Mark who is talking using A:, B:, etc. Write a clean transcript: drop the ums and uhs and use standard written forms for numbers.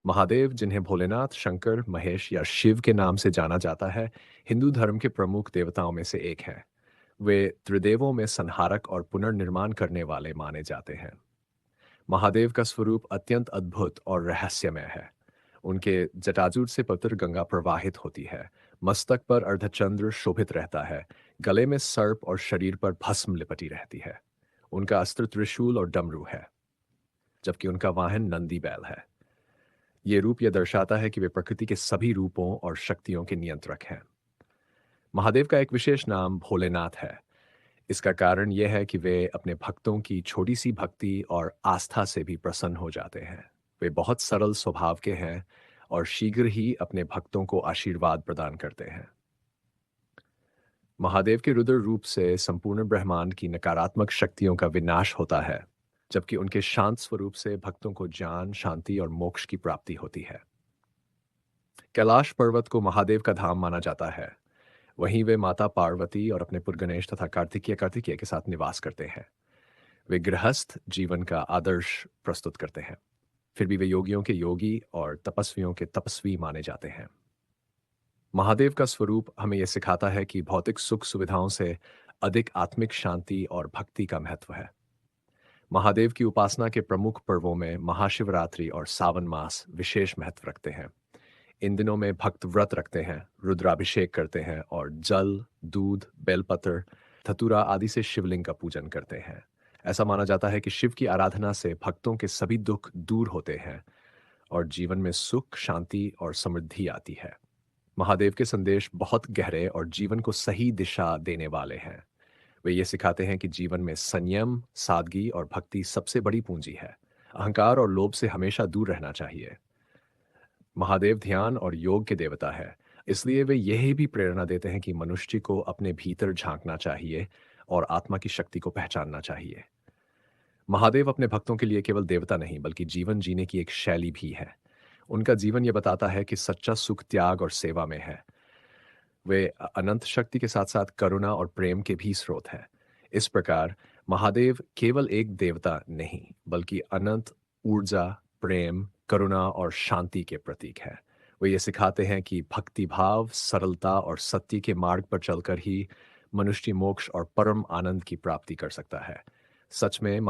A: महादेव, जिन्हें भोलेनाथ, शंकर, महेश या शिव के नाम से जाना जाता है, हिंदू धर्म के प्रमुख देवताओं में से एक हैं। वे त्रिदेवों में संहारक और पुनर्निर्माण करने वाले माने जाते हैं। महादेव का स्वरूप अत्यंत अद्भुत और रहस्यमय है। उनके जटाजूट से पवित्र गंगा प्रवाहित होती है। मस्तक पर अर्धचंद्र शोभित रहता है। गले में सर्प और शरीर पर भस्म लिपटी रहती है। उनका अस्त्र त्रिशूल और डमरू है, जबकि उनका वाहन नंदी बैल है। ये रूप यह दर्शाता है कि वे प्रकृति के सभी रूपों और शक्तियों के नियंत्रक हैं। महादेव का एक विशेष नाम भोलेनाथ है। इसका कारण यह है कि वे अपने भक्तों की छोटी सी भक्ति और आस्था से भी प्रसन्न हो जाते हैं। वे बहुत सरल स्वभाव के हैं और शीघ्र ही अपने भक्तों को आशीर्वाद प्रदान करते हैं। महादेव के रुद्र रूप से संपूर्ण ब्रह्मांड की नकारात्मक शक्तियों का विनाश होता है, जबकि उनके शांत स्वरूप से भक्तों को ज्ञान, शांति और मोक्ष की प्राप्ति होती है। कैलाश पर्वत को महादेव का धाम माना जाता है। वहीं वे माता पार्वती और अपने पुत्र गणेश तथा कार्तिकेय कार्तिकेय के साथ निवास करते हैं। वे गृहस्थ जीवन का आदर्श प्रस्तुत करते हैं। फिर भी वे योगियों के योगी और तपस्वियों के तपस्वी माने जाते हैं। महादेव का स्वरूप हमें यह सिखाता है कि भौतिक सुख सुविधाओं से अधिक आत्मिक शांति और भक्ति का महत्व है। महादेव की उपासना के प्रमुख पर्वों में महाशिवरात्रि और सावन मास विशेष महत्व रखते हैं। इन दिनों में भक्त व्रत रखते हैं, रुद्राभिषेक करते हैं और जल, दूध, बेलपत्र, धतूरा आदि से शिवलिंग का पूजन करते हैं। ऐसा माना जाता है कि शिव की आराधना से भक्तों के सभी दुख दूर होते हैं और जीवन में सुख, शांति और समृद्धि आती है। महादेव के संदेश बहुत गहरे और जीवन को सही दिशा देने वाले हैं। वे ये सिखाते हैं कि जीवन में संयम, सादगी और भक्ति सबसे बड़ी पूंजी है। अहंकार और लोभ से हमेशा दूर रहना चाहिए। महादेव ध्यान और योग के देवता है, इसलिए वे यही भी प्रेरणा देते हैं कि मनुष्य को अपने भीतर झांकना चाहिए और आत्मा की शक्ति को पहचानना चाहिए। महादेव अपने भक्तों के लिए केवल देवता नहीं, बल्कि जीवन जीने की एक शैली भी है। उनका जीवन यह बताता है कि सच्चा सुख त्याग और सेवा में है। वे अनंत शक्ति के साथ साथ करुणा और प्रेम के भी स्रोत हैं। इस प्रकार महादेव केवल एक देवता नहीं, बल्कि अनंत ऊर्जा, प्रेम, करुणा और शांति के प्रतीक है। वे ये सिखाते हैं कि भक्ति भाव, सरलता और सत्य के मार्ग पर चलकर ही मनुष्य मोक्ष और परम आनंद की प्राप्ति कर सकता है। सच में